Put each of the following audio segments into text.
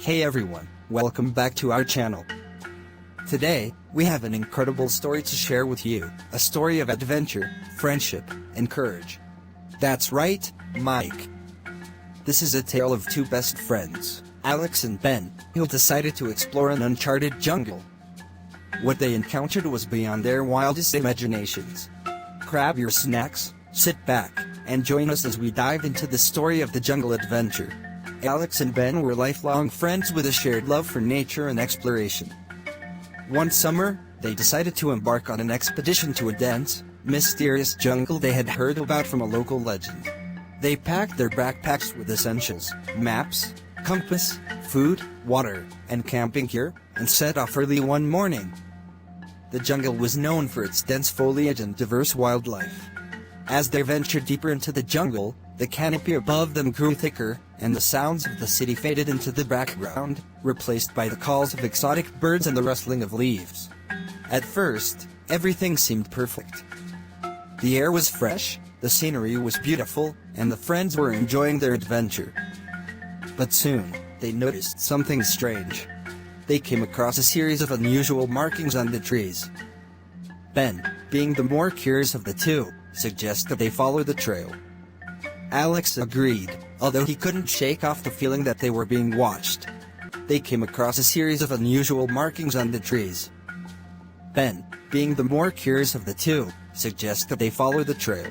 Hey everyone, welcome back to our channel. Today, we have an incredible story to share with you, a story of adventure, friendship, and courage. That's right, Mike. This is a tale of two best friends, Alex and Ben, who decided to explore an uncharted jungle. What they encountered was beyond their wildest imaginations. Grab your snacks, sit back, and join us as we dive into the story of the jungle adventure. Alex and Ben were lifelong friends with a shared love for nature and exploration. One summer, they decided to embark on an expedition to a dense, mysterious jungle they had heard about from a local legend. They packed their backpacks with essentials, maps, compass, food, water, and camping gear, and set off early one morning. The jungle was known for its dense foliage and diverse wildlife. As they ventured deeper into the jungle, the canopy above them grew thicker, and the sounds of the city faded into the background, replaced by the calls of exotic birds and the rustling of leaves. At first, everything seemed perfect. The air was fresh, the scenery was beautiful, and the friends were enjoying their adventure. But soon, they noticed something strange. They came across a series of unusual markings on the trees. Ben, being the more curious of the two, suggested they follow the trail. Alex agreed, although he couldn't shake off the feeling that they were being watched. They came across a series of unusual markings on the trees. Ben, being the more curious of the two, suggested they follow the trail.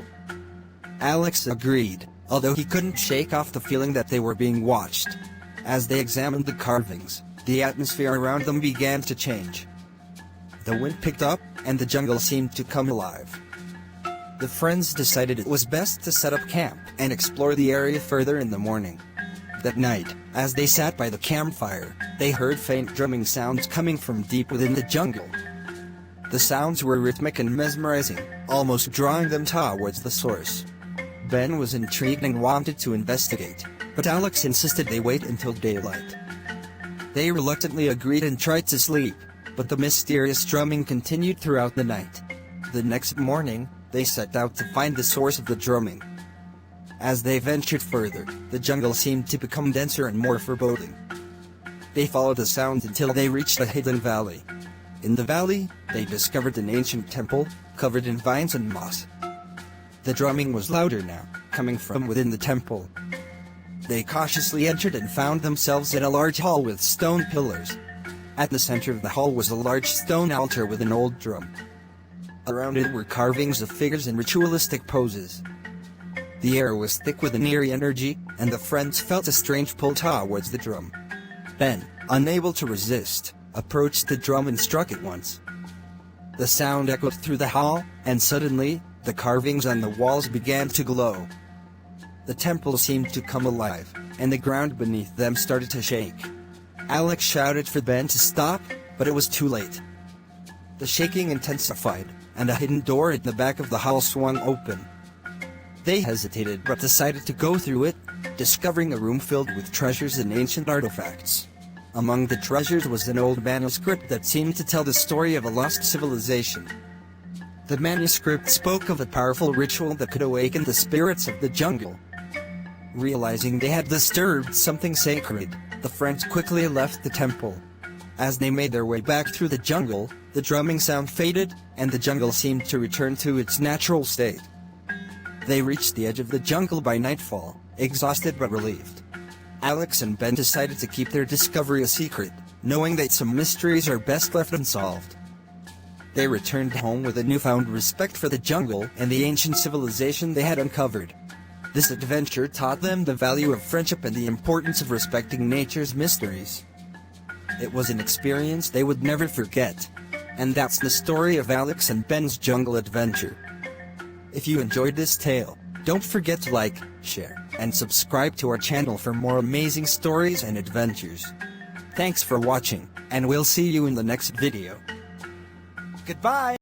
Alex agreed, although he couldn't shake off the feeling that they were being watched. As they examined the carvings, the atmosphere around them began to change. The wind picked up, and the jungle seemed to come alive. The friends decided it was best to set up camp and explore the area further in the morning. That night, as they sat by the campfire, they heard faint drumming sounds coming from deep within the jungle. The sounds were rhythmic and mesmerizing, almost drawing them towards the source. Ben was intrigued and wanted to investigate, but Alex insisted they wait until daylight. They reluctantly agreed and tried to sleep, but the mysterious drumming continued throughout the night. The next morning, they set out to find the source of the drumming. As they ventured further, the jungle seemed to become denser and more foreboding. They followed the sound until they reached a hidden valley. In the valley, they discovered an ancient temple, covered in vines and moss. The drumming was louder now, coming from within the temple. They cautiously entered and found themselves in a large hall with stone pillars. At the center of the hall was a large stone altar with an old drum. Around it were carvings of figures in ritualistic poses. The air was thick with an eerie energy, and the friends felt a strange pull towards the drum. Ben, unable to resist, approached the drum and struck it once. The sound echoed through the hall, and suddenly, the carvings on the walls began to glow. The temple seemed to come alive, and the ground beneath them started to shake. Alex shouted for Ben to stop, but it was too late. The shaking intensified, and a hidden door at the back of the hall swung open. They hesitated but decided to go through it, discovering a room filled with treasures and ancient artifacts. Among the treasures was an old manuscript that seemed to tell the story of a lost civilization. The manuscript spoke of a powerful ritual that could awaken the spirits of the jungle. Realizing they had disturbed something sacred, the friends quickly left the temple. As they made their way back through the jungle, the drumming sound faded, and the jungle seemed to return to its natural state. They reached the edge of the jungle by nightfall, exhausted but relieved. Alex and Ben decided to keep their discovery a secret, knowing that some mysteries are best left unsolved. They returned home with a newfound respect for the jungle and the ancient civilization they had uncovered. This adventure taught them the value of friendship and the importance of respecting nature's mysteries. It was an experience they would never forget. And that's the story of Alex and Ben's jungle adventure. If you enjoyed this tale, don't forget to like, share, and subscribe to our channel for more amazing stories and adventures. Thanks for watching, and we'll see you in the next video. Goodbye!